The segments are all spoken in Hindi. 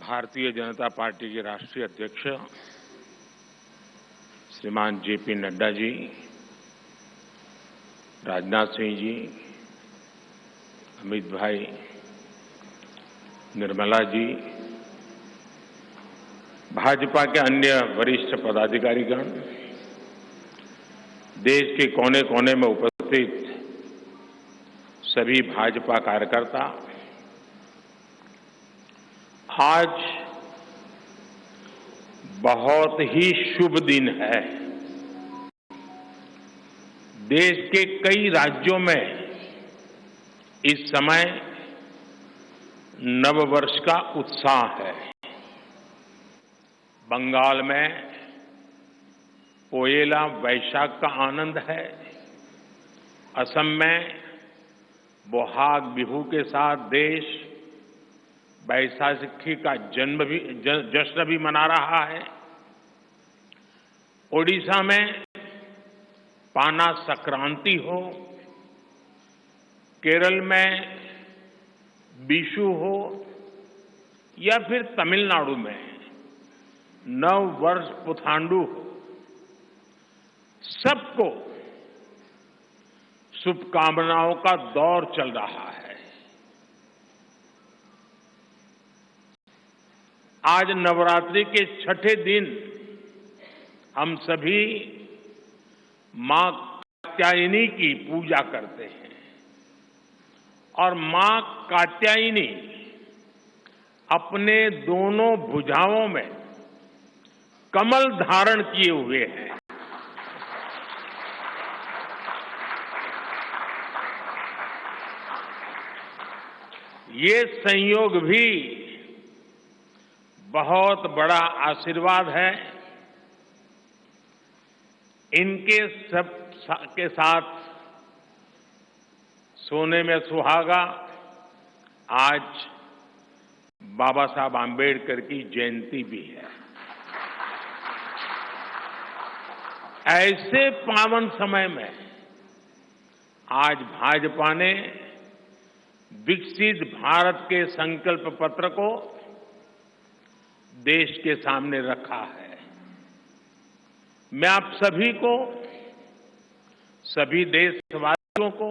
भारतीय जनता पार्टी के राष्ट्रीय अध्यक्ष श्रीमान जेपी नड्डा जी, राजनाथ सिंह जी, अमित भाई, निर्मला जी, भाजपा के अन्य वरिष्ठ पदाधिकारीगण, देश के कोने कोने में उपस्थित सभी भाजपा कार्यकर्ता, आज बहुत ही शुभ दिन है। देश के कई राज्यों में इस समय नववर्ष का उत्साह है। बंगाल में पोएला वैशाख का आनंद है। असम में बोहाग बिहू के साथ देश बैसाखी का जश्न भी मना रहा है। ओडिशा में पाना संक्रांति हो, केरल में बिशु हो या फिर तमिलनाडु में नव वर्ष पुथांडु हो, सबको शुभकामनाओं का दौर चल रहा है। आज नवरात्रि के छठे दिन हम सभी मां कात्यायनी की पूजा करते हैं और मां कात्यायनी अपने दोनों भुजाओं में कमल धारण किए हुए हैं। ये संयोग भी बहुत बड़ा आशीर्वाद है। इनके सब के साथ सोने में सुहागा आज बाबा साहब आंबेडकर की जयंती भी है। ऐसे पावन समय में आज भाजपा ने विकसित भारत के संकल्प पत्र को देश के सामने रखा है। मैं आप सभी को, सभी देशवासियों को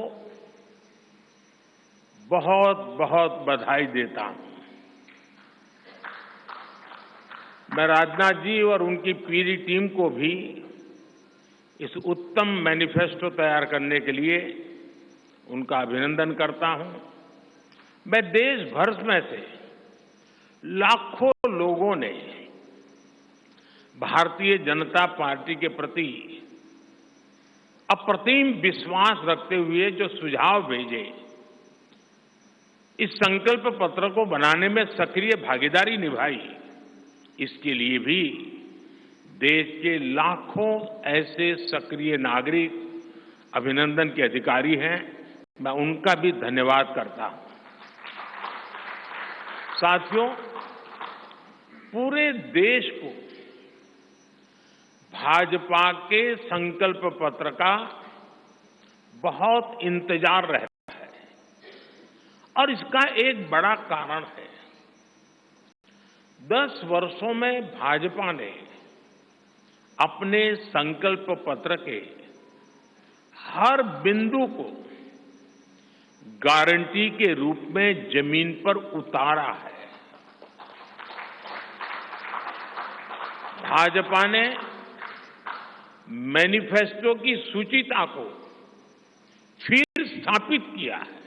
बहुत बहुत बधाई देता हूं। मैं राजनाथ जी और उनकी पूरी टीम को भी इस उत्तम मैनिफेस्टो तैयार करने के लिए उनका अभिनंदन करता हूं। मैं देश भर में से लाखों लोगों ने भारतीय जनता पार्टी के प्रति अप्रतिम विश्वास रखते हुए जो सुझाव भेजे, इस संकल्प पत्र को बनाने में सक्रिय भागीदारी निभाई, इसके लिए भी देश के लाखों ऐसे सक्रिय नागरिक अभिनंदन के अधिकारी हैं। मैं उनका भी धन्यवाद करता हूं। साथियों, पूरे देश को भाजपा के संकल्प पत्र का बहुत इंतजार रहता है और इसका एक बड़ा कारण है। 10 वर्षों में भाजपा ने अपने संकल्प पत्र के हर बिंदु को गारंटी के रूप में जमीन पर उतारा है। भाजपा ने मैनिफेस्टो की सूचिता को फिर स्थापित किया है।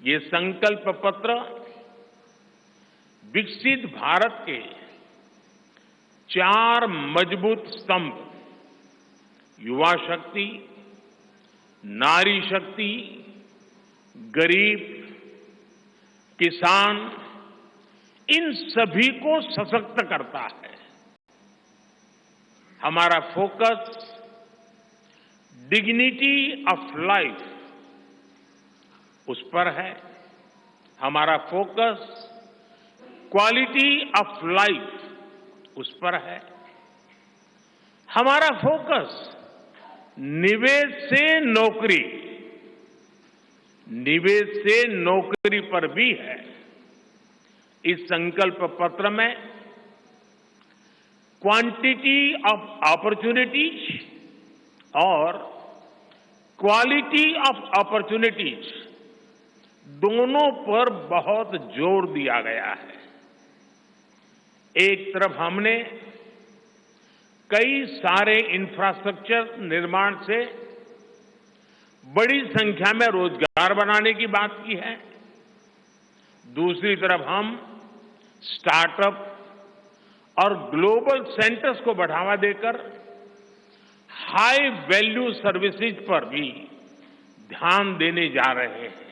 ये संकल्प पत्र विकसित भारत के 4 मजबूत स्तंभ, युवा शक्ति, नारी शक्ति, गरीब, किसान, इन सभी को सशक्त करता है। हमारा फोकस डिग्निटी ऑफ लाइफ उस पर है। हमारा फोकस क्वालिटी ऑफ लाइफ उस पर है। हमारा फोकस निवेश से नौकरी, निवेश से नौकरी पर भी है। इस संकल्प पत्र में क्वांटिटी ऑफ अपॉर्चुनिटीज और क्वालिटी ऑफ अपॉर्चुनिटीज दोनों पर बहुत जोर दिया गया है। एक तरफ हमने कई सारे इंफ्रास्ट्रक्चर निर्माण से बड़ी संख्या में रोजगार बनाने की बात की है। दूसरी तरफ हम स्टार्टअप और ग्लोबल सेंटर्स को बढ़ावा देकर हाई वैल्यू सर्विसेज पर भी ध्यान देने जा रहे हैं।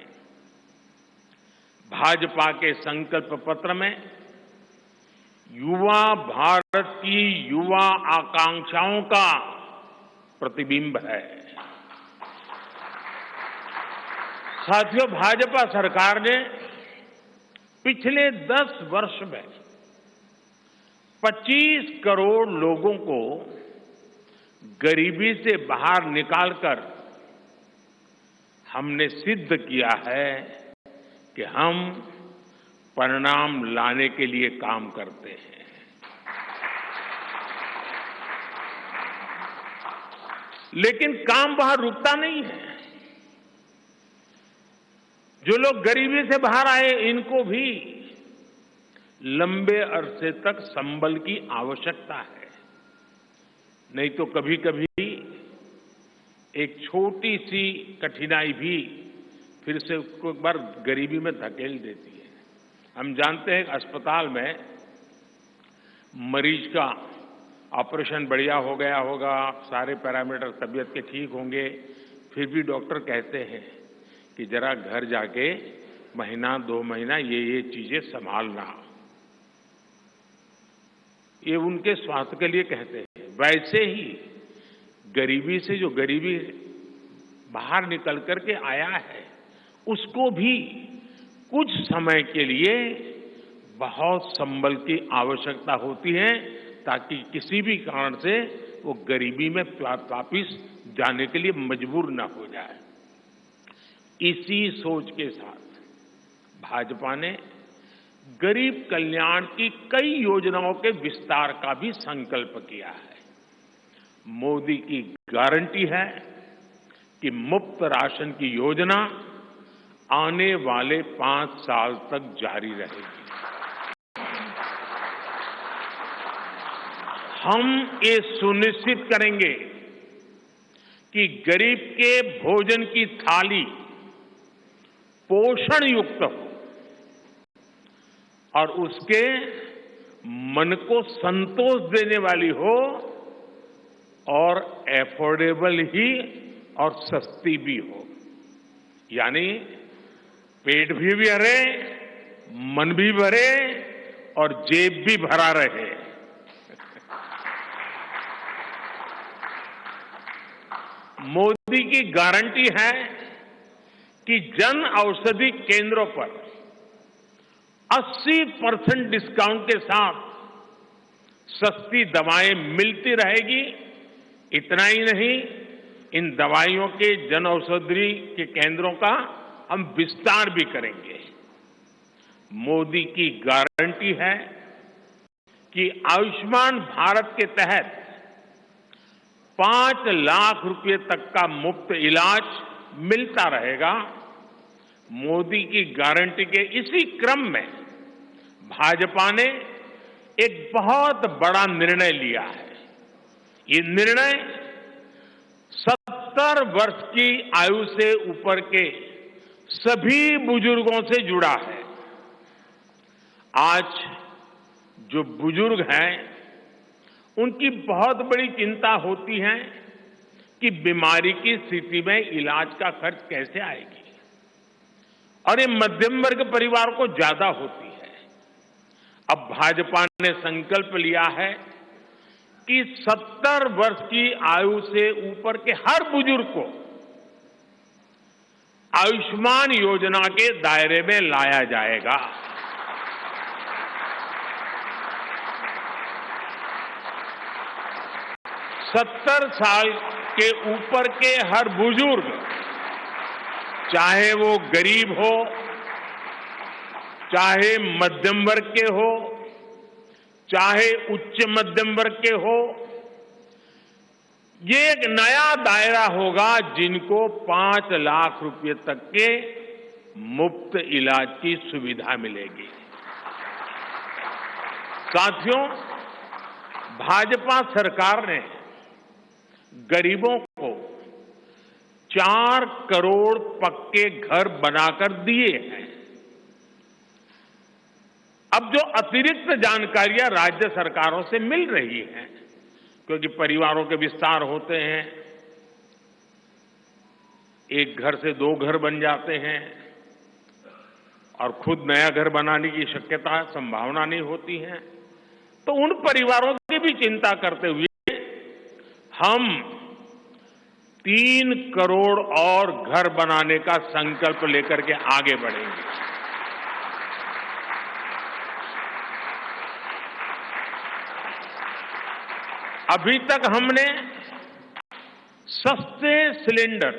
भाजपा के संकल्प पत्र में युवा भारत की युवा आकांक्षाओं का प्रतिबिंब है। साथियों, भाजपा सरकार ने पिछले 10 वर्ष में 25 करोड़ लोगों को गरीबी से बाहर निकालकर हमने सिद्ध किया है कि हम परिणाम लाने के लिए काम करते हैं। लेकिन काम वहां रुकता नहीं है। जो लोग गरीबी से बाहर आए, इनको भी लंबे अरसे तक संबल की आवश्यकता है। नहीं तो कभी कभी एक छोटी सी कठिनाई भी फिर से उसको एक बार गरीबी में धकेल देती है। हम जानते हैं कि अस्पताल में मरीज का ऑपरेशन बढ़िया हो गया होगा, सारे पैरामीटर तबीयत के ठीक होंगे, फिर भी डॉक्टर कहते हैं कि जरा घर जाके महीना 2 महीना ये चीजें संभालना। ये उनके स्वास्थ्य के लिए कहते हैं। वैसे ही गरीबी से जो गरीबी बाहर निकल करके आया है, उसको भी कुछ समय के लिए बहुत संबल की आवश्यकता होती है, ताकि किसी भी कारण से वो गरीबी में वापिस जाने के लिए मजबूर न हो जाए। इसी सोच के साथ भाजपा ने गरीब कल्याण की कई योजनाओं के विस्तार का भी संकल्प किया है। मोदी की गारंटी है कि मुफ्त राशन की योजना आने वाले 5 साल तक जारी रहेगी। हम ये सुनिश्चित करेंगे कि गरीब के भोजन की थाली पोषण युक्त हो और उसके मन को संतोष देने वाली हो, और एफोर्डेबल ही और सस्ती भी हो। यानी पेट भी भरे, मन भी भरे और जेब भी भरा रहे। मोदी की गारंटी है कि जन औषधि केंद्रों पर 80% डिस्काउंट के साथ सस्ती दवाएं मिलती रहेगी। इतना ही नहीं, इन दवाइयों के जन औषधि के केंद्रों का हम विस्तार भी करेंगे। मोदी की गारंटी है कि आयुष्मान भारत के तहत 5 लाख रुपए तक का मुफ्त इलाज मिलता रहेगा। मोदी की गारंटी के इसी क्रम में भाजपा ने एक बहुत बड़ा निर्णय लिया है। ये निर्णय 70 वर्ष की आयु से ऊपर के सभी बुजुर्गों से जुड़ा है। आज जो बुजुर्ग हैं, उनकी बहुत बड़ी चिंता होती है कि बीमारी की स्थिति में इलाज का खर्च कैसे आएगी, और ये मध्यम वर्ग परिवार को ज्यादा होती है। अब भाजपा ने संकल्प लिया है कि 70 वर्ष की आयु से ऊपर के हर बुजुर्ग को आयुष्मान योजना के दायरे में लाया जाएगा। 70 साल के ऊपर के हर बुजुर्ग, चाहे वो गरीब हो चाहे मध्यम वर्ग के हो, चाहे उच्च मध्यम वर्ग के हो, ये एक नया दायरा होगा जिनको 5 लाख रुपए तक के मुफ्त इलाज की सुविधा मिलेगी। साथियों, भाजपा सरकार ने गरीबों को 4 करोड़ पक्के घर बनाकर दिए हैं। अब जो अतिरिक्त जानकारियां राज्य सरकारों से मिल रही हैं, क्योंकि परिवारों के विस्तार होते हैं, एक घर से 2 घर बन जाते हैं और खुद नया घर बनाने की शक्यता, संभावना नहीं होती है, तो उन परिवारों की भी चिंता करते हुए हम 3 करोड़ और घर बनाने का संकल्प लेकर के आगे बढ़ेंगे। अभी तक हमने सस्ते सिलेंडर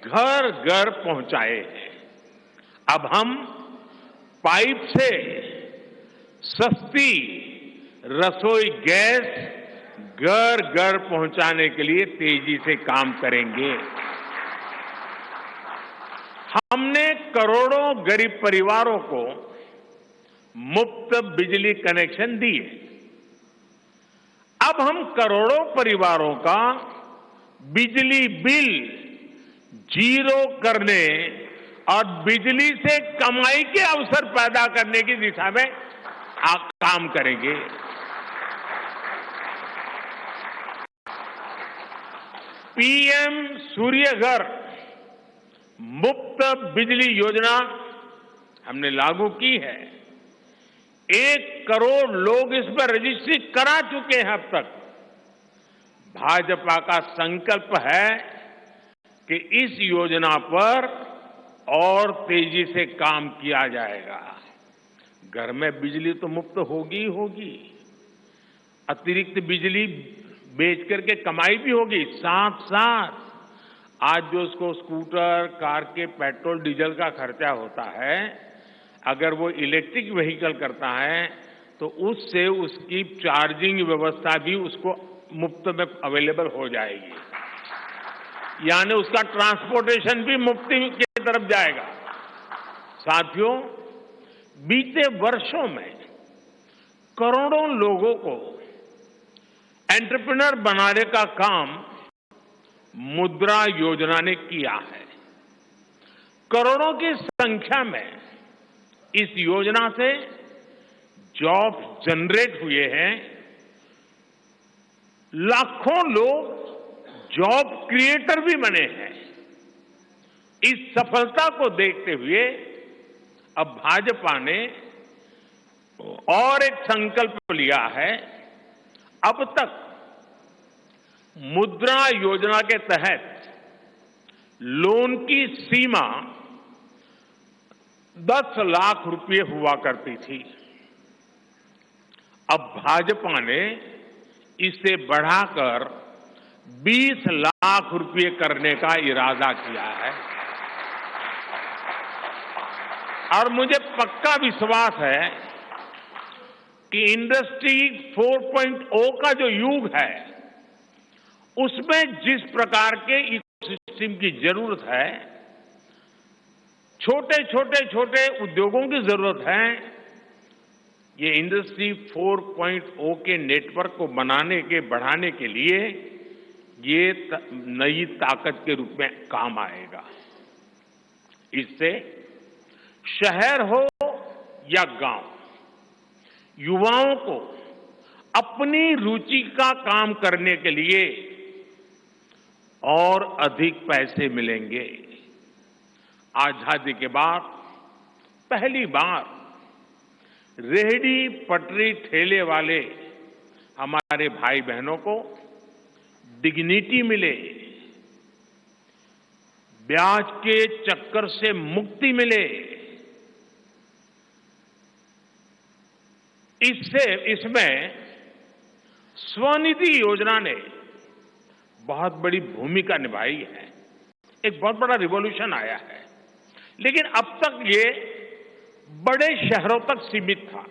घर घर पहुंचाए हैं। अब हम पाइप से सस्ती रसोई गैस घर घर पहुंचाने के लिए तेजी से काम करेंगे। हमने करोड़ों गरीब परिवारों को मुफ्त बिजली कनेक्शन दिए। अब हम करोड़ों परिवारों का बिजली बिल जीरो करने और बिजली से कमाई के अवसर पैदा करने की दिशा में काम करेंगे। पीएम सूर्य घर मुफ्त बिजली योजना हमने लागू की है। 1 करोड़ लोग इस पर रजिस्ट्री करा चुके हैं अब तक। भाजपा का संकल्प है कि इस योजना पर और तेजी से काम किया जाएगा। घर में बिजली तो मुफ्त होगी ही होगी, अतिरिक्त बिजली बेच करके कमाई भी होगी। साथ साथ आज जो उसको स्कूटर, कार के पेट्रोल डीजल का खर्चा होता है, अगर वो इलेक्ट्रिक व्हीकल करता है तो उससे उसकी चार्जिंग व्यवस्था भी उसको मुफ्त में अवेलेबल हो जाएगी, यानी उसका ट्रांसपोर्टेशन भी मुफ्ती की तरफ जाएगा। साथियों, बीते वर्षों में करोड़ों लोगों को एंटरप्रेन्योर बनाने का काम मुद्रा योजना ने किया है। करोड़ों की संख्या में इस योजना से जॉब जनरेट हुए हैं। लाखों लोग जॉब क्रिएटर भी बने हैं। इस सफलता को देखते हुए अब भाजपा ने और एक संकल्प लिया है। अब तक मुद्रा योजना के तहत लोन की सीमा 10 लाख रुपए हुआ करती थी। अब भाजपा ने इसे बढ़ाकर 20 लाख रुपए करने का इरादा किया है और मुझे पक्का विश्वास है कि इंडस्ट्री 4.0 का जो युग है, उसमें जिस प्रकार के इकोसिस्टम की जरूरत है, छोटे उद्योगों की जरूरत है, ये इंडस्ट्री 4.0 के नेटवर्क को बनाने के, बढ़ाने के लिए ये नई ताकत के रूप में काम आएगा। इससे शहर हो या गांव, युवाओं को अपनी रुचि का काम करने के लिए और अधिक पैसे मिलेंगे। आजादी के बाद पहली बार रेहड़ी पटरी ठेले वाले हमारे भाई बहनों को डिग्निटी मिले, ब्याज के चक्कर से मुक्ति मिले। इसमें स्वनिधि योजना ने बहुत बड़ी भूमिका निभाई है। एक बहुत बड़ा रिवॉल्यूशन आया है, लेकिन अब तक ये बड़े शहरों तक सीमित था।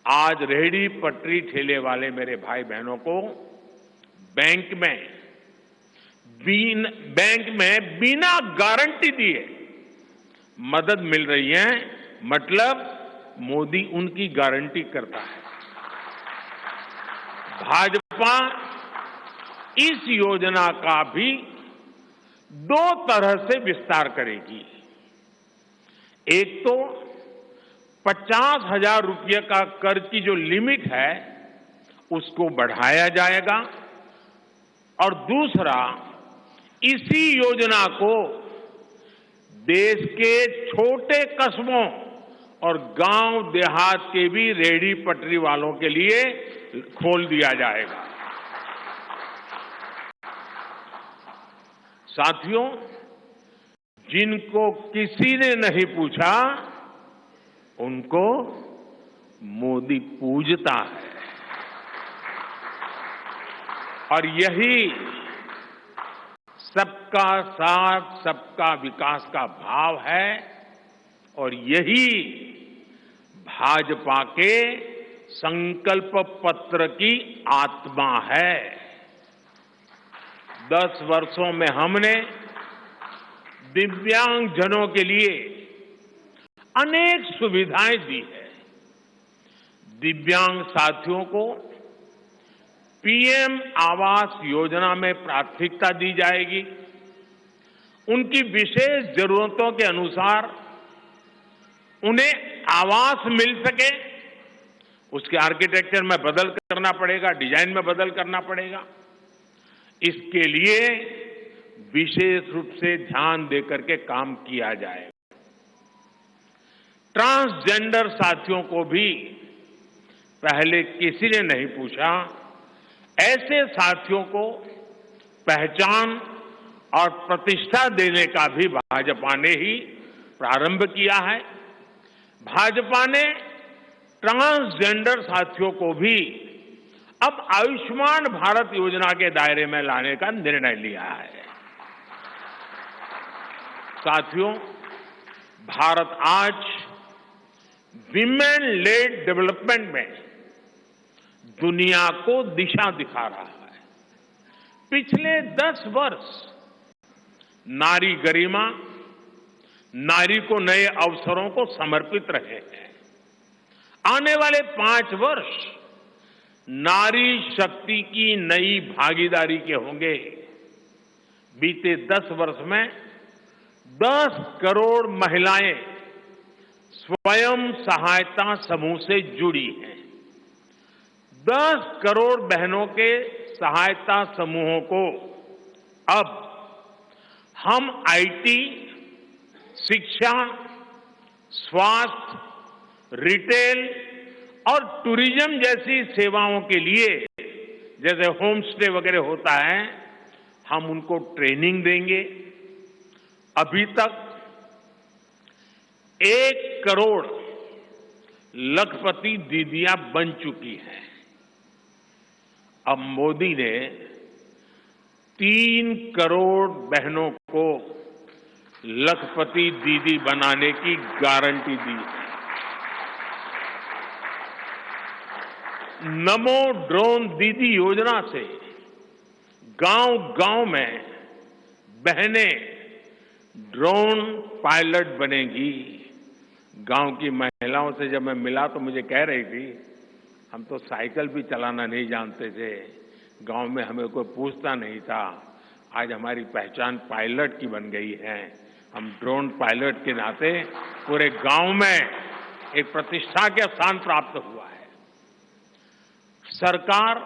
आज रेहड़ी पटरी ठेले वाले मेरे भाई बहनों को बैंक में बिना गारंटी दिए मदद मिल रही है। मतलब मोदी उनकी गारंटी करता है। भाजपा इस योजना का भी 2 तरह से विस्तार करेगी। एक तो 50,000 रुपये का कर्ज की जो लिमिट है उसको बढ़ाया जाएगा और दूसरा, इसी योजना को देश के छोटे कस्बों और गांव देहात के भी रेहड़ी पटरी वालों के लिए खोल दिया जाएगा। साथियों, जिनको किसी ने नहीं पूछा उनको मोदी पूजता है और यही सबका साथ सबका विकास का भाव है और यही भाजपा के संकल्प पत्र की आत्मा है। 10 वर्षों में हमने दिव्यांगजनों के लिए अनेक सुविधाएं दी है। दिव्यांग साथियों को पीएम आवास योजना में प्राथमिकता दी जाएगी। उनकी विशेष जरूरतों के अनुसार उन्हें आवास मिल सके, उसके आर्किटेक्चर में बदल करना पड़ेगा, डिजाइन में बदल करना पड़ेगा। इसके लिए विशेष रूप से ध्यान देकर के काम किया जाएगा। ट्रांसजेंडर साथियों को भी पहले किसी ने नहीं पूछा। ऐसे साथियों को पहचान और प्रतिष्ठा देने का भी भाजपा ने ही प्रारंभ किया है। भाजपा ने ट्रांसजेंडर साथियों को भी अब आयुष्मान भारत योजना के दायरे में लाने का निर्णय लिया है। साथियों, भारत आज विमेन लेड डेवलपमेंट में दुनिया को दिशा दिखा रहा है। पिछले 10 वर्ष नारी गरिमा, नारी को नए अवसरों को समर्पित रहे हैं। आने वाले 5 वर्ष नारी शक्ति की नई भागीदारी के होंगे। बीते 10 वर्ष में 10 करोड़ महिलाएं स्वयं सहायता समूह से जुड़ी हैं। 10 करोड़ बहनों के सहायता समूहों को अब हम आईटी, शिक्षा, स्वास्थ्य, रिटेल और टूरिज्म जैसी सेवाओं के लिए, जैसे होम स्टे वगैरह होता है, हम उनको ट्रेनिंग देंगे। अभी तक 1 करोड़ लखपति दीदियां बन चुकी हैं। अब मोदी ने 3 करोड़ बहनों को लखपति दीदी बनाने की गारंटी दी है। नमो ड्रोन दीदी योजना से गांव-गांव में बहनें ड्रोन पायलट बनेंगी। गांव की महिलाओं से जब मैं मिला तो मुझे कह रही थी, हम तो साइकिल भी चलाना नहीं जानते थे, गांव में हमें कोई पूछता नहीं था। आज हमारी पहचान पायलट की बन गई है। हम ड्रोन पायलट के नाते पूरे गांव में एक प्रतिष्ठा का स्थान प्राप्त हुआ है। सरकार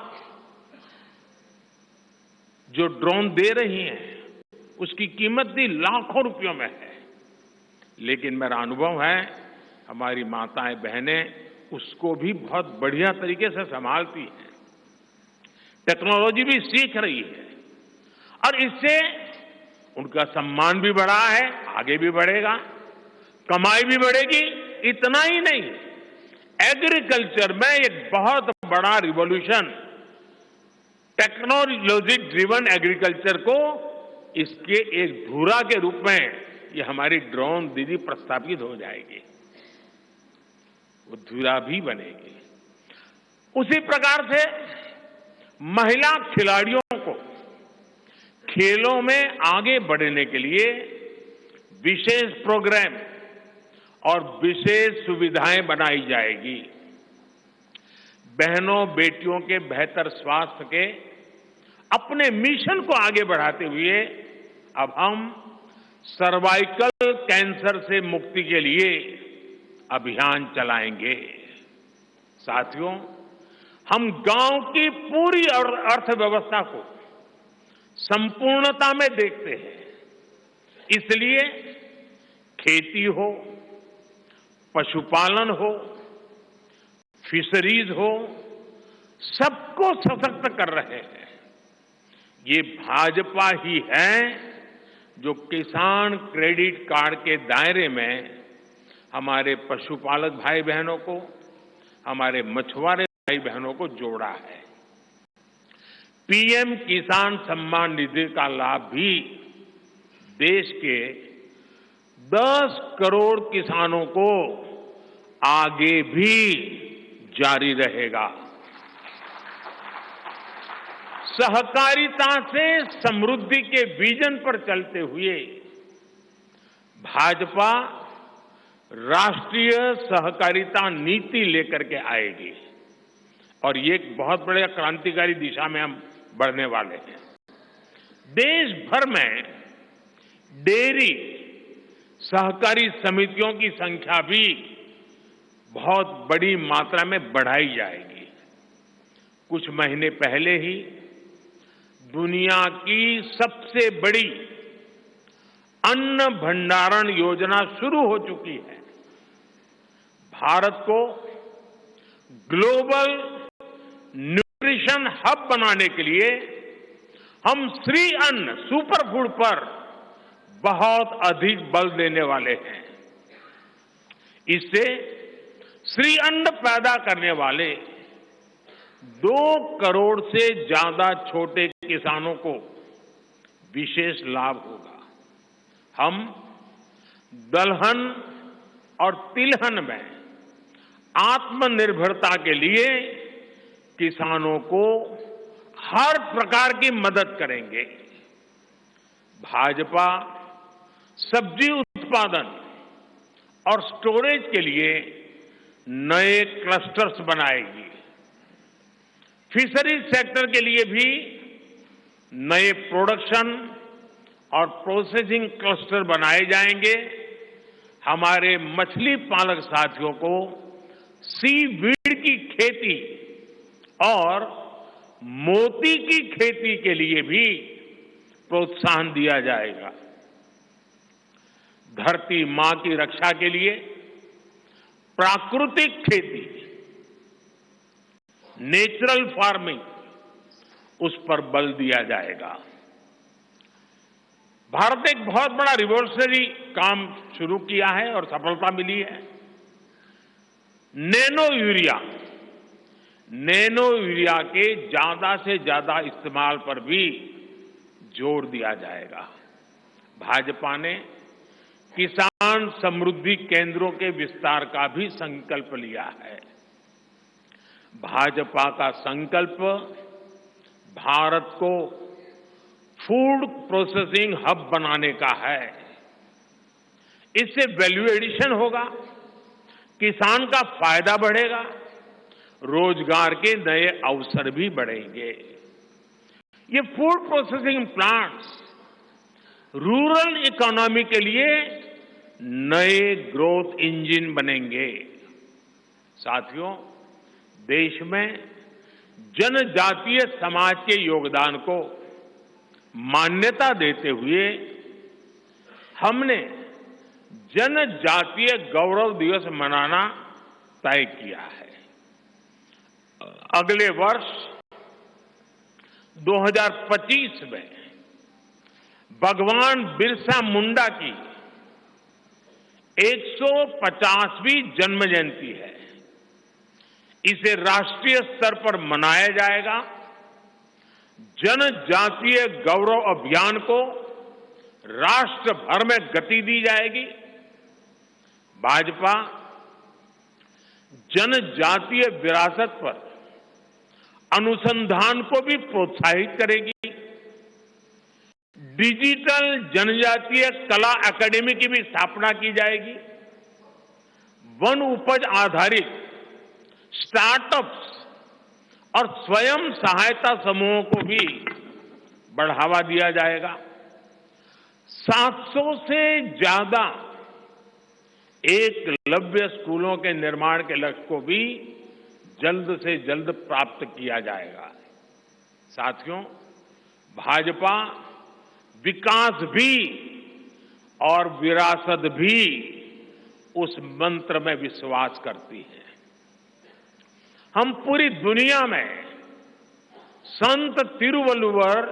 जो ड्रोन दे रही है उसकी कीमत भी लाखों रुपयों में है, लेकिन मेरा अनुभव है हमारी माताएं बहनें उसको भी बहुत बढ़िया तरीके से संभालती हैं। टेक्नोलॉजी भी सीख रही है और इससे उनका सम्मान भी बढ़ा है, आगे भी बढ़ेगा, कमाई भी बढ़ेगी। इतना ही नहीं, एग्रीकल्चर में एक बहुत बड़ा रिवॉल्यूशन, टेक्नोलॉजी ड्रिवन एग्रीकल्चर को इसके एक धुरा के रूप में ये हमारी ड्रोन दीदी प्रस्थापित हो जाएगी, वो धुरा भी बनेगी। उसी प्रकार से महिला खिलाड़ियों को खेलों में आगे बढ़ने के लिए विशेष प्रोग्राम और विशेष सुविधाएं बनाई जाएगी। बहनों बेटियों के बेहतर स्वास्थ्य के अपने मिशन को आगे बढ़ाते हुए अब हम सर्वाइकल कैंसर से मुक्ति के लिए अभियान चलाएंगे। साथियों, हम गांव की पूरी अर्थव्यवस्था को संपूर्णता में देखते हैं, इसलिए खेती हो, पशुपालन हो, फिशरीज हो, सबको सशक्त कर रहे हैं। ये भाजपा ही है जो किसान क्रेडिट कार्ड के दायरे में हमारे पशुपालक भाई बहनों को, हमारे मछुआरे भाई बहनों को जोड़ा है। पीएम किसान सम्मान निधि का लाभ भी देश के 10 करोड़ किसानों को आगे भी जारी रहेगा। सहकारिता से समृद्धि के विजन पर चलते हुए भाजपा राष्ट्रीय सहकारिता नीति लेकर के आएगी और ये एक बहुत बड़े क्रांतिकारी दिशा में हम बढ़ने वाले हैं। देश भर में डेयरी सहकारी समितियों की संख्या भी बहुत बड़ी मात्रा में बढ़ाई जाएगी। कुछ महीने पहले ही दुनिया की सबसे बड़ी अन्न भंडारण योजना शुरू हो चुकी है। भारत को ग्लोबल न्यूट्रिशन हब बनाने के लिए हम श्री अन्न सुपर फूड पर बहुत अधिक बल देने वाले हैं। इससे श्री अन्न पैदा करने वाले 2 करोड़ से ज्यादा छोटे किसानों को विशेष लाभ होगा। हम दलहन और तिलहन में आत्मनिर्भरता के लिए किसानों को हर प्रकार की मदद करेंगे। भाजपा सब्जी उत्पादन और स्टोरेज के लिए नए क्लस्टर्स बनाएगी। फिशरीज सेक्टर के लिए भी नए प्रोडक्शन और प्रोसेसिंग क्लस्टर बनाए जाएंगे। हमारे मछली पालक साथियों को सीवीड की खेती और मोती की खेती के लिए भी प्रोत्साहन दिया जाएगा। धरती मां की रक्षा के लिए प्राकृतिक खेती, नेचुरल फार्मिंग, उस पर बल दिया जाएगा। भारत ने एक बहुत बड़ा रिवॉल्यूशनरी काम शुरू किया है और सफलता मिली है। नैनो यूरिया के ज्यादा से ज्यादा इस्तेमाल पर भी जोर दिया जाएगा। भाजपा ने किसान समृद्धि केंद्रों के विस्तार का भी संकल्प लिया है। भाजपा का संकल्प भारत को फूड प्रोसेसिंग हब बनाने का है। इससे वैल्यू एडिशन होगा, किसान का फायदा बढ़ेगा, रोजगार के नए अवसर भी बढ़ेंगे। ये food processing plants rural economy के लिए नए ग्रोथ इंजन बनेंगे। साथियों, देश में जनजातीय समाज के योगदान को मान्यता देते हुए हमने जनजातीय गौरव दिवस मनाना तय किया है। अगले वर्ष 2025 में भगवान बिरसा मुंडा की 150वीं जन्म जयंती है। इसे राष्ट्रीय स्तर पर मनाया जाएगा। जनजातीय गौरव अभियान को राष्ट्र भर में गति दी जाएगी। भाजपा जनजातीय विरासत पर अनुसंधान को भी प्रोत्साहित करेगी। डिजिटल जनजातीय कला अकादमी की भी स्थापना की जाएगी। वन उपज आधारित स्टार्टअप्स और स्वयं सहायता समूहों को भी बढ़ावा दिया जाएगा। 700 से ज्यादा एकलव्य स्कूलों के निर्माण के लक्ष्य को भी जल्द से जल्द प्राप्त किया जाएगा। साथियों, भाजपा विकास भी और विरासत भी उस मंत्र में विश्वास करती है। हम पूरी दुनिया में संत तिरुवल्लुवर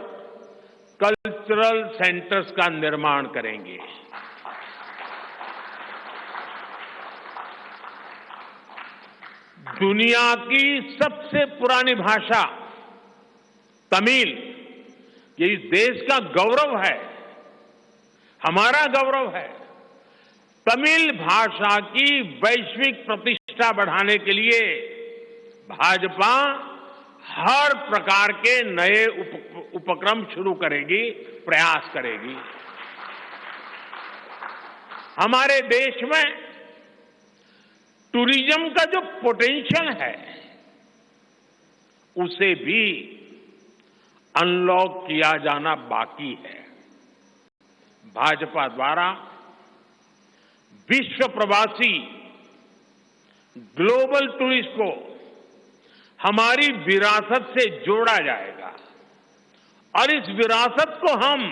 कल्चरल सेंटर्स का निर्माण करेंगे। दुनिया की सबसे पुरानी भाषा तमिल, ये इस देश का गौरव है, हमारा गौरव है। तमिल भाषा की वैश्विक प्रतिष्ठा बढ़ाने के लिए भाजपा हर प्रकार के नए उपक्रम शुरू करेगी, प्रयास करेगी। हमारे देश में टूरिज्म का जो पोटेंशियल है, उसे भी अनलॉक किया जाना बाकी है। भाजपा द्वारा विश्व प्रवासी ग्लोबल टूरिस्ट को हमारी विरासत से जोड़ा जाएगा और इस विरासत को हम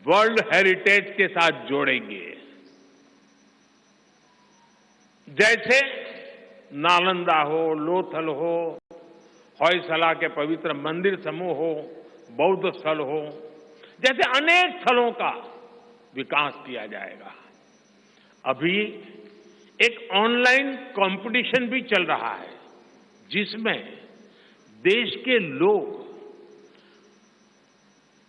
वर्ल्ड हेरिटेज के साथ जोड़ेंगे। जैसे नालंदा हो, लोथल हो, होयसला के पवित्र मंदिर समूह हो, बौद्ध स्थल हो, जैसे अनेक स्थलों का विकास किया जाएगा। अभी एक ऑनलाइन कंपटीशन भी चल रहा है, जिसमें देश के लोग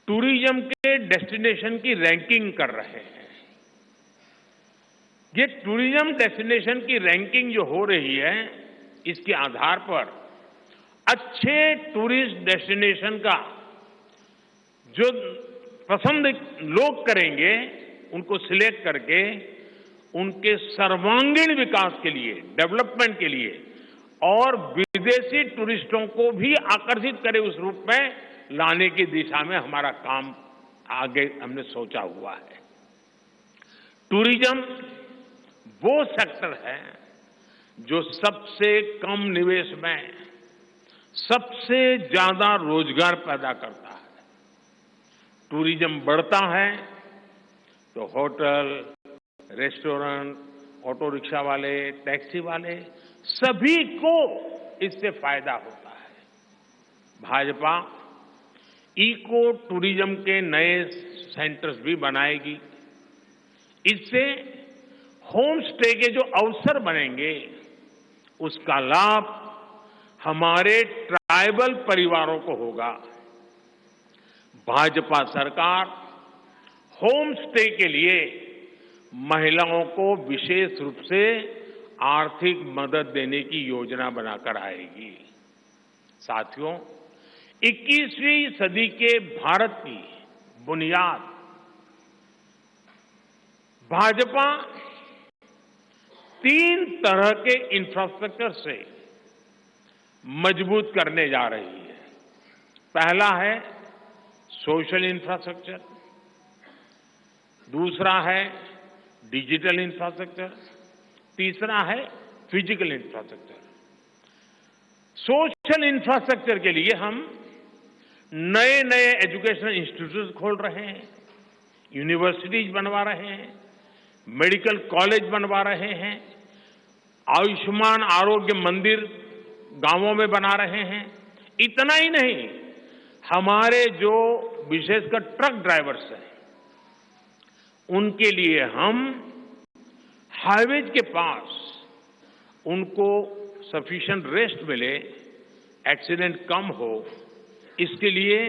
टूरिज्म के डेस्टिनेशन की रैंकिंग कर रहे हैं। ये टूरिज्म डेस्टिनेशन की रैंकिंग जो हो रही है, इसके आधार पर अच्छे टूरिस्ट डेस्टिनेशन का जो पसंद लोग करेंगे, उनको सिलेक्ट करके उनके सर्वांगीण विकास के लिए, डेवलपमेंट के लिए और विदेशी टूरिस्टों को भी आकर्षित करे उस रूप में लाने की दिशा में हमारा काम आगे हमने सोचा हुआ है। टूरिज्म वो सेक्टर है जो सबसे कम निवेश में सबसे ज्यादा रोजगार पैदा करता है। टूरिज्म बढ़ता है तो होटल, रेस्टोरेंट, ऑटो रिक्शा वाले, टैक्सी वाले सभी को इससे फायदा होता है। भाजपा इको टूरिज्म के नए सेंटर्स भी बनाएगी। इससे होम स्टे के जो अवसर बनेंगे, उसका लाभ हमारे ट्राइबल परिवारों को होगा। भाजपा सरकार होम स्टे के लिए महिलाओं को विशेष रूप से आर्थिक मदद देने की योजना बनाकर आएगी। साथियों, 21वीं सदी के भारत की बुनियाद भाजपा 3 तरह के इंफ्रास्ट्रक्चर से मजबूत करने जा रही है। पहला है सोशल इंफ्रास्ट्रक्चर, दूसरा है डिजिटल इंफ्रास्ट्रक्चर, तीसरा है फिजिकल इंफ्रास्ट्रक्चर। सोशल इंफ्रास्ट्रक्चर के लिए हम नए नए एजुकेशनल इंस्टीट्यूट खोल रहे हैं, यूनिवर्सिटीज बनवा रहे हैं, मेडिकल कॉलेज बनवा रहे हैं, आयुष्मान आरोग्य मंदिर गांवों में बना रहे हैं। इतना ही नहीं, हमारे जो विशेषकर ट्रक ड्राइवर्स हैं, उनके लिए हम हाईवेज के पास उनको सफिशिएंट रेस्ट मिले, एक्सीडेंट कम हो, इसके लिए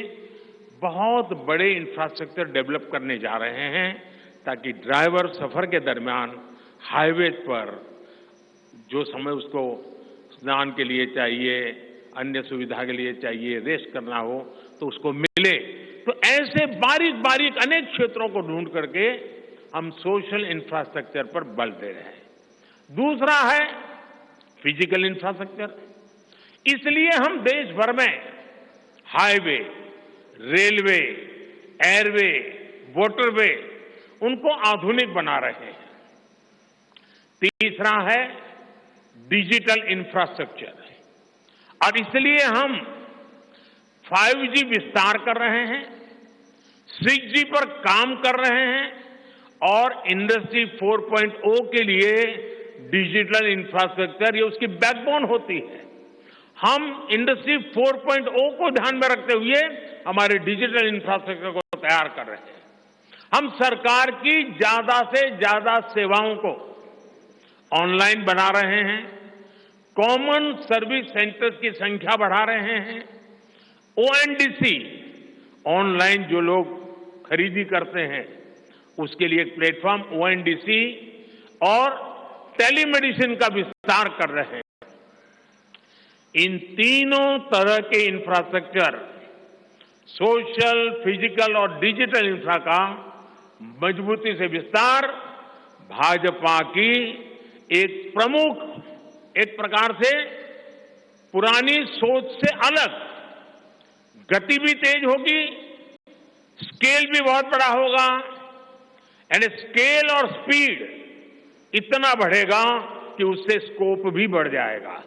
बहुत बड़े इंफ्रास्ट्रक्चर डेवलप करने जा रहे हैं ताकि ड्राइवर सफर के दरमियान हाईवे पर जो समय उसको स्नान के लिए चाहिए, अन्य सुविधा के लिए चाहिए, रेस्ट करना हो तो उसको मिले। तो ऐसे बारीक बारीक अनेक क्षेत्रों को ढूंढ करके हम सोशल इंफ्रास्ट्रक्चर पर बल दे रहे हैं। दूसरा है फिजिकल इंफ्रास्ट्रक्चर। इसलिए हम देश भर में हाईवे, रेलवे, एयरवे, वाटरवे उनको आधुनिक बना रहे हैं। तीसरा है डिजिटल इंफ्रास्ट्रक्चर और इसलिए हम 5G विस्तार कर रहे हैं, 6G पर काम कर रहे हैं और इंडस्ट्री 4.0 के लिए डिजिटल इंफ्रास्ट्रक्चर ये उसकी बैकबोन होती है। हम इंडस्ट्री 4.0 को ध्यान में रखते हुए हमारे डिजिटल इंफ्रास्ट्रक्चर को तैयार कर रहे हैं। हम सरकार की ज्यादा से ज्यादा सेवाओं को ऑनलाइन बना रहे हैं, कॉमन सर्विस सेंटर्स की संख्या बढ़ा रहे हैं, ONDC ऑनलाइन जो लोग खरीदी करते हैं उसके लिए एक प्लेटफॉर्म ONDC और टेलीमेडिसिन का विस्तार कर रहे हैं। इन तीनों तरह के इंफ्रास्ट्रक्चर, सोशल, फिजिकल और डिजिटल इंफ्रा का मजबूती से विस्तार भाजपा की एक प्रमुख, एक प्रकार से पुरानी सोच से अलग, गति भी तेज होगी, स्केल भी बहुत बड़ा होगा एंड स्केल और स्पीड इतना बढ़ेगा कि उससे स्कोप भी बढ़ जाएगा।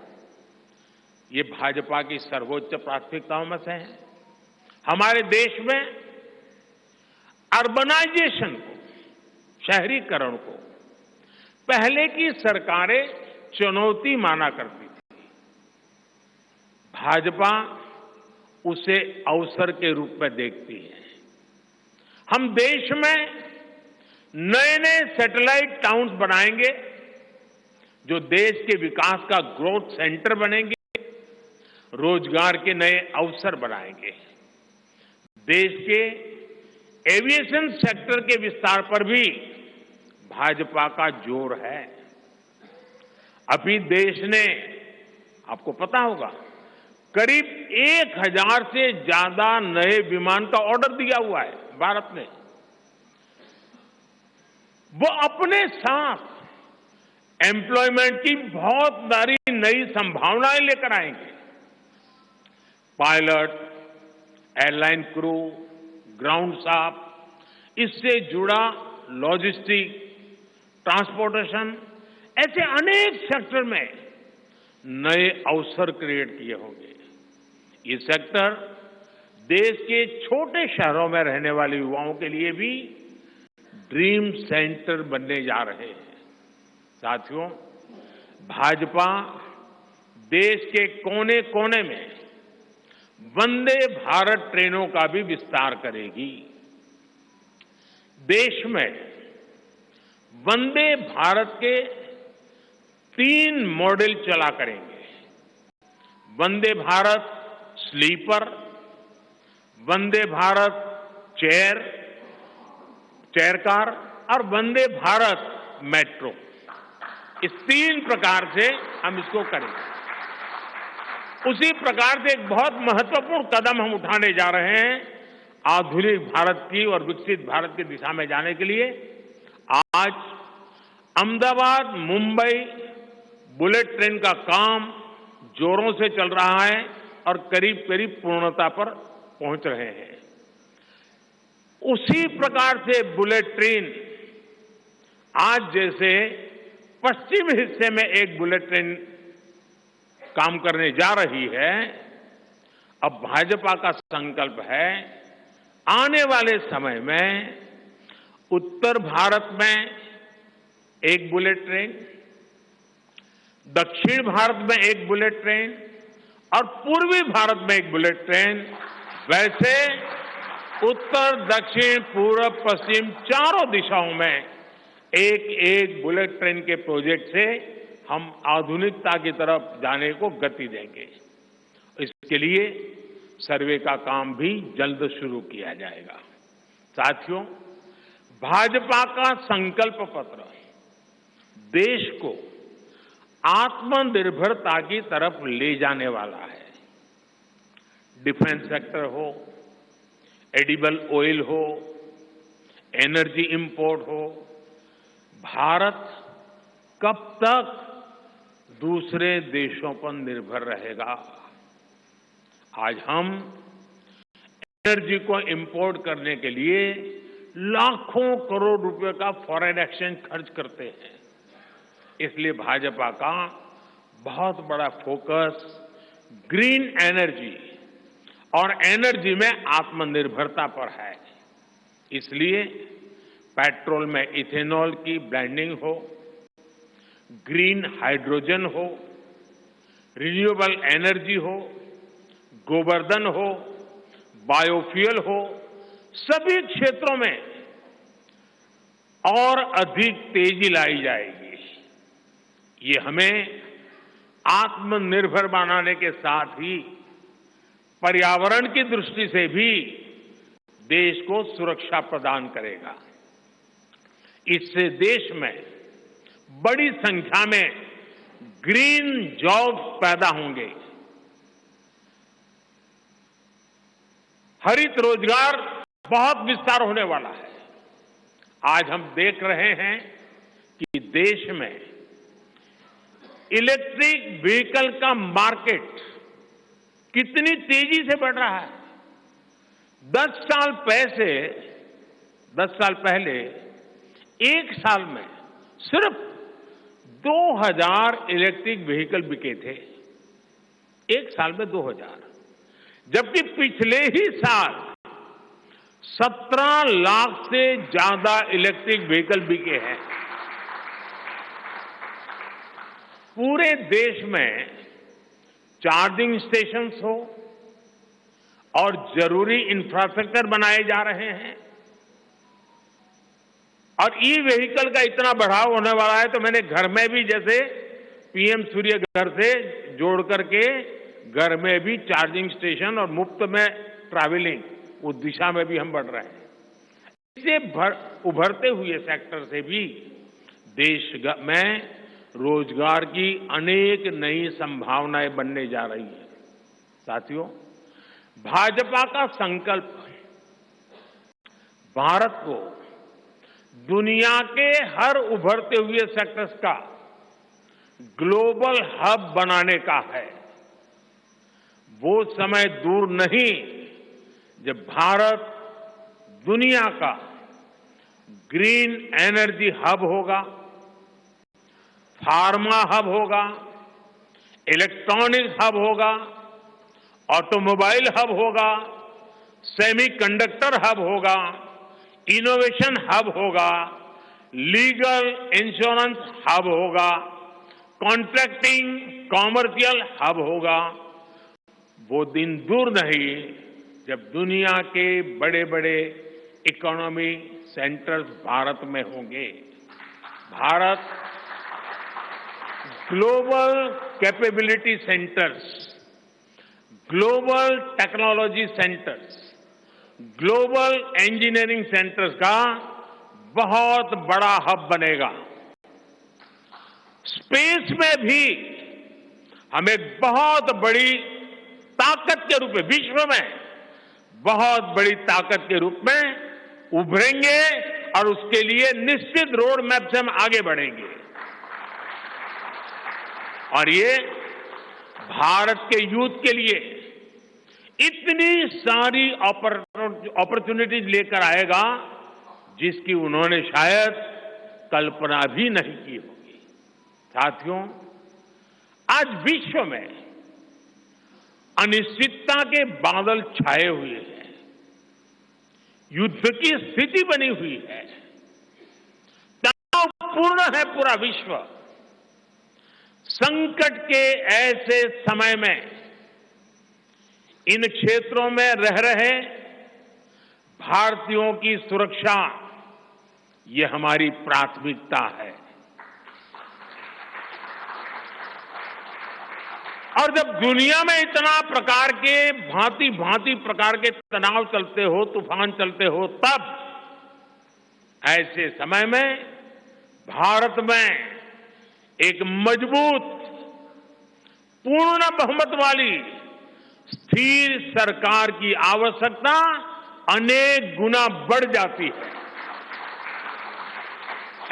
ये भाजपा की सर्वोच्च प्राथमिकताओं में से है। हमारे देश में अर्बनाइजेशन को, शहरीकरण को पहले की सरकारें चुनौती माना करती थी। भाजपा उसे अवसर के रूप में देखती है। हम देश में नए नए सैटेलाइट टाउन्स बनाएंगे जो देश के विकास का ग्रोथ सेंटर बनेंगे, रोजगार के नए अवसर बनाएंगे। देश के एविएशन सेक्टर के विस्तार पर भी भाजपा का जोर है। अभी देश ने, आपको पता होगा, करीब 1000 से ज्यादा नए विमान का ऑर्डर दिया हुआ है भारत ने। वो अपने साथ एम्प्लॉयमेंट की बहुत सारी नई संभावनाएं लेकर आएंगे। Pilot, airline crew, ground staff, इससे जुड़ा लॉजिस्टिक, ट्रांसपोर्टेशन, ऐसे अनेक सेक्टर में नए अवसर क्रिएट किए होंगे। ये सेक्टर देश के छोटे शहरों में रहने वाले युवाओं के लिए भी ड्रीम सेंटर बनने जा रहे हैं। साथियों, भाजपा देश के कोने कोने में वंदे भारत ट्रेनों का भी विस्तार करेगी। देश में वंदे भारत के 3 मॉडल चला करेंगे। Vande Bharat sleeper, Vande Bharat chair car और वंदे भारत मेट्रो। इस 3 प्रकार से हम इसको करेंगे। उसी प्रकार से एक बहुत महत्वपूर्ण कदम हम उठाने जा रहे हैं आधुनिक भारत की और विकसित भारत की दिशा में जाने के लिए। आज अहमदाबाद मुंबई बुलेट ट्रेन का काम जोरों से चल रहा है और करीब करीब पूर्णता पर पहुंच रहे हैं। उसी प्रकार से बुलेट ट्रेन आज जैसे पश्चिम हिस्से में एक बुलेट ट्रेन काम करने जा रही है, अब भाजपा का संकल्प है आने वाले समय में उत्तर भारत में एक बुलेट ट्रेन, दक्षिण भारत में एक बुलेट ट्रेन और पूर्वी भारत में एक बुलेट ट्रेन, वैसे उत्तर, दक्षिण, पूर्व, पश्चिम चारों दिशाओं में एक एक बुलेट ट्रेन के प्रोजेक्ट से हम आधुनिकता की तरफ जाने को गति देंगे। इसके लिए सर्वे का काम भी जल्द शुरू किया जाएगा। साथियों, भाजपा का संकल्प पत्र देश को आत्मनिर्भरता की तरफ ले जाने वाला है। डिफेंस सेक्टर हो, एडिबल ऑयल हो, एनर्जी इंपोर्ट हो, भारत कब तक दूसरे देशों पर निर्भर रहेगा? आज हम एनर्जी को इंपोर्ट करने के लिए लाखों करोड़ रुपए का फॉरेन एक्सचेंज खर्च करते हैं। इसलिए भाजपा का बहुत बड़ा फोकस ग्रीन एनर्जी और एनर्जी में आत्मनिर्भरता पर है। इसलिए पेट्रोल में इथेनॉल की ब्लेंडिंग हो, ग्रीन हाइड्रोजन हो, रिन्यूएबल एनर्जी हो, गोवर्धन हो, बायोफ्यूल हो, सभी क्षेत्रों में और अधिक तेजी लाई जाएगी। ये हमें आत्मनिर्भर बनाने के साथ ही पर्यावरण की दृष्टि से भी देश को सुरक्षा प्रदान करेगा। इससे देश में बड़ी संख्या में ग्रीन जॉब्स पैदा होंगे। हरित रोजगार बहुत विस्तार होने वाला है। आज हम देख रहे हैं कि देश में इलेक्ट्रिक व्हीकल का मार्केट कितनी तेजी से बढ़ रहा है। 10 साल पहले एक साल में सिर्फ 2000 इलेक्ट्रिक व्हीकल बिके थे। एक साल में 2000, जबकि पिछले ही साल 17 लाख से ज्यादा इलेक्ट्रिक व्हीकल बिके हैं। पूरे देश में चार्जिंग स्टेशंस हो और जरूरी इंफ्रास्ट्रक्चर बनाए जा रहे हैं और ई व्हीकल का इतना बढ़ाव होने वाला है, तो मैंने घर में भी जैसे पीएम सूर्य घर से जोड़ करके घर में भी चार्जिंग स्टेशन और मुफ्त में ट्रैवलिंग, उस दिशा में भी हम बढ़ रहे हैं। इससे उभरते हुए सेक्टर से भी देश में रोजगार की अनेक नई संभावनाएं बनने जा रही है। साथियों, भाजपा का संकल्प भारत को दुनिया के हर उभरते हुए सेक्टर्स का ग्लोबल हब बनाने का है। वो समय दूर नहीं जब भारत दुनिया का ग्रीन एनर्जी हब होगा, फार्मा हब होगा, इलेक्ट्रॉनिक हब होगा, ऑटोमोबाइल हब होगा, सेमीकंडक्टर हब होगा, इनोवेशन हब होगा, लीगल इंश्योरेंस हब होगा, कॉन्ट्रैक्टिंग कॉमर्शियल हब होगा। वो दिन दूर नहीं जब दुनिया के बड़े बड़े इकोनॉमी सेंटर्स भारत में होंगे। Bharat global capability centres, global technology centres, global engineering centres का बहुत बड़ा हब बनेगा। स्पेस में भी हम एक बहुत बड़ी ताकत के रूप में, विश्व में बहुत बड़ी ताकत के रूप में उभरेंगे और उसके लिए निश्चित रोड मैप से हम आगे बढ़ेंगे। और ये भारत के यूथ के लिए इतनी सारी अपॉर्चुनिटीज लेकर आएगा जिसकी उन्होंने शायद कल्पना भी नहीं की होगी। साथियों, आज विश्व में अनिश्चितता के बादल छाए हुए हैं, युद्ध की स्थिति बनी हुई है, तनावपूर्ण है पूरा विश्व। संकट के ऐसे समय में इन क्षेत्रों में रह रहे भारतीयों की सुरक्षा, ये हमारी प्राथमिकता है। और जब दुनिया में इतना प्रकार के भांति भांति प्रकार के तनाव चलते हो, तूफान चलते हो, तब ऐसे समय में भारत में एक मजबूत, पूर्ण बहुमत वाली स्थिर सरकार की आवश्यकता अनेक गुना बढ़ जाती है।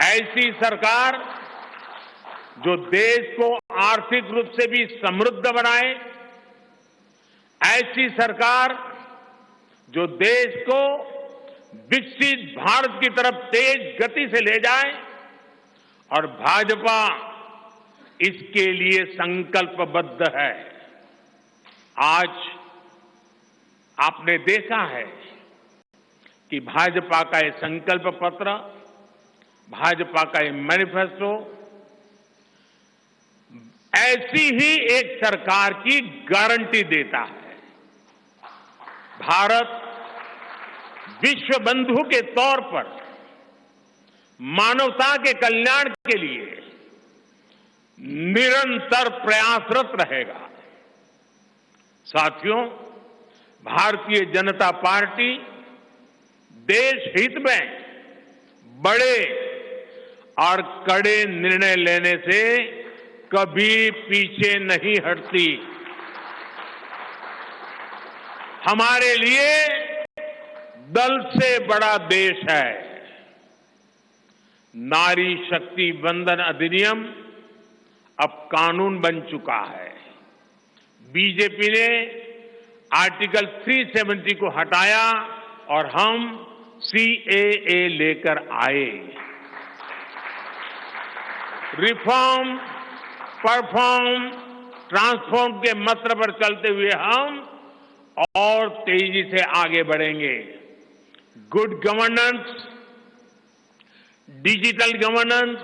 ऐसी सरकार जो देश को आर्थिक रूप से भी समृद्ध बनाए, ऐसी सरकार जो देश को विकसित भारत की तरफ तेज गति से ले जाए, और भाजपा इसके लिए संकल्पबद्ध है। आज आपने देखा है कि भाजपा का ये संकल्प पत्र, भाजपा का ये मैनिफेस्टो ऐसी ही एक सरकार की गारंटी देता है। भारत विश्व बंधु के तौर पर मानवता के कल्याण के लिए निरंतर प्रयासरत रहेगा। साथियों, भारतीय जनता पार्टी देश हित में बड़े और कड़े निर्णय लेने से कभी पीछे नहीं हटती। हमारे लिए दल से बड़ा देश है। नारी शक्ति वंदन अधिनियम अब कानून बन चुका है। बीजेपी ने आर्टिकल 370 को हटाया और हम सीएए लेकर आए। रिफॉर्म, परफॉर्म, ट्रांसफॉर्म के मंत्र पर चलते हुए हम और तेजी से आगे बढ़ेंगे। गुड गवर्नेंस, डिजिटल गवर्नेंस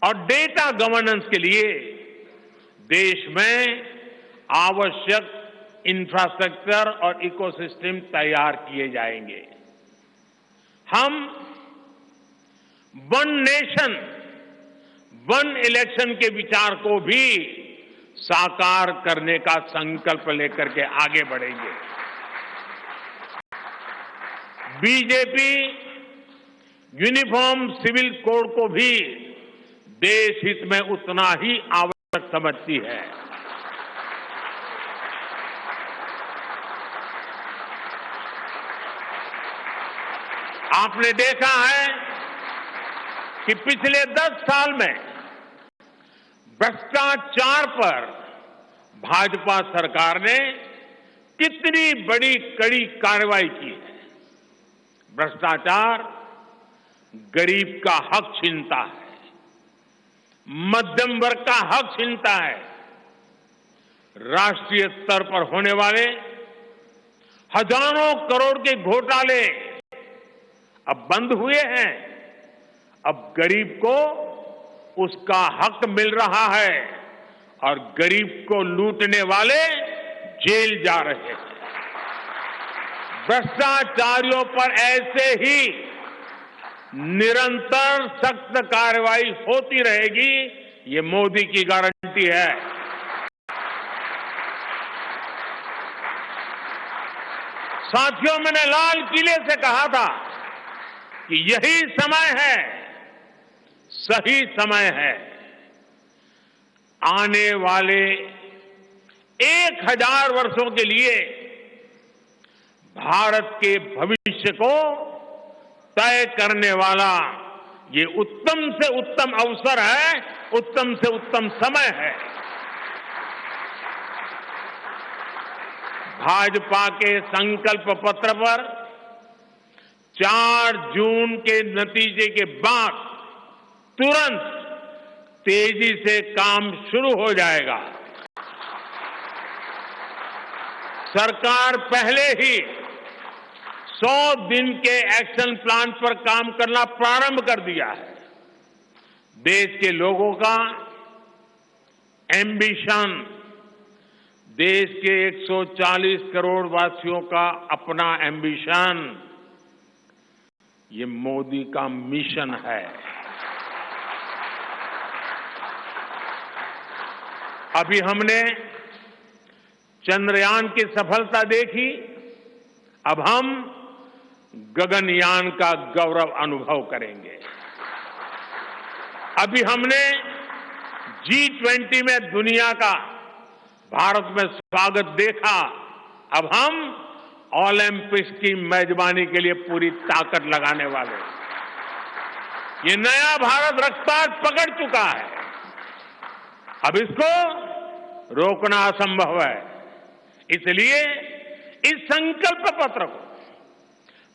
और डेटा गवर्नेंस के लिए देश में आवश्यक इंफ्रास्ट्रक्चर और इकोसिस्टम तैयार किए जाएंगे। हम वन नेशन, वन इलेक्शन के विचार को भी साकार करने का संकल्प लेकर के आगे बढ़ेंगे। बीजेपी यूनिफॉर्म सिविल कोड को भी देश हित में उतना ही आवश्यक समझती है। आपने देखा है कि पिछले 10 साल में भ्रष्टाचार पर भाजपा सरकार ने कितनी बड़ी कड़ी कार्रवाई की है। भ्रष्टाचार गरीब का हक छीनता है, मध्यम वर्ग का हक छीनता है। राष्ट्रीय स्तर पर होने वाले हजारों करोड़ के घोटाले अब बंद हुए हैं। अब गरीब को उसका हक मिल रहा है और गरीब को लूटने वाले जेल जा रहे हैं। भ्रष्टाचारियों पर ऐसे ही निरंतर सख्त कार्रवाई होती रहेगी, ये मोदी की गारंटी है। साथियों, मैंने लाल किले से कहा था कि यही समय है, सही समय है। आने वाले 1000 वर्षों के लिए भारत के भविष्य को तय करने वाला ये उत्तम से उत्तम अवसर है, उत्तम से उत्तम समय है। भाजपा के संकल्प पत्र पर 4 जून के नतीजे के बाद तुरंत तेजी से काम शुरू हो जाएगा। सरकार पहले ही 100 दिन के एक्शन प्लान पर काम करना प्रारंभ कर दिया है। देश के लोगों का एम्बिशन, देश के 140 करोड़ वासियों का अपना एम्बिशन, ये मोदी का मिशन है। अभी हमने चंद्रयान की सफलता देखी, अब हम गगनयान का गौरव अनुभव करेंगे। अभी हमने G20 में दुनिया का भारत में स्वागत देखा, अब हम ओलंपिक्स की मेजबानी के लिए पूरी ताकत लगाने वाले हैं। ये नया भारत रफ्तार पकड़ चुका है, अब इसको रोकना असंभव है। इसलिए इस संकल्प पत्र को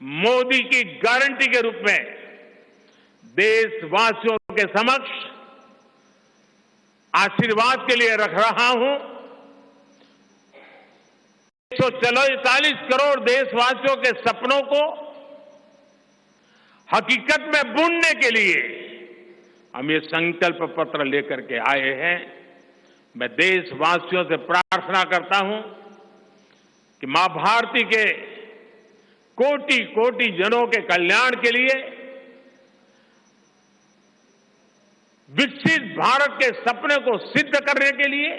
मोदी की गारंटी के रूप में देशवासियों के समक्ष आशीर्वाद के लिए रख रहा हूं। 144 करोड़ देशवासियों के सपनों को हकीकत में बुनने के लिए हम ये संकल्प पत्र लेकर के आए हैं। मैं देशवासियों से प्रार्थना करता हूं कि मां भारती के कोटि कोटि जनों के कल्याण के लिए, विकसित भारत के सपने को सिद्ध करने के लिए,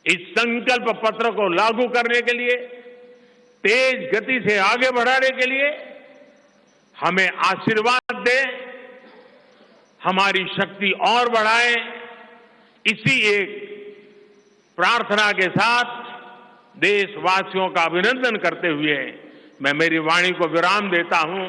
इस संकल्प पत्र को लागू करने के लिए, तेज गति से आगे बढ़ाने के लिए हमें आशीर्वाद दें, हमारी शक्ति और बढ़ाएं। इसी एक प्रार्थना के साथ देशवासियों का अभिनंदन करते हुए मैं मेरी वाणी को विराम देता हूं।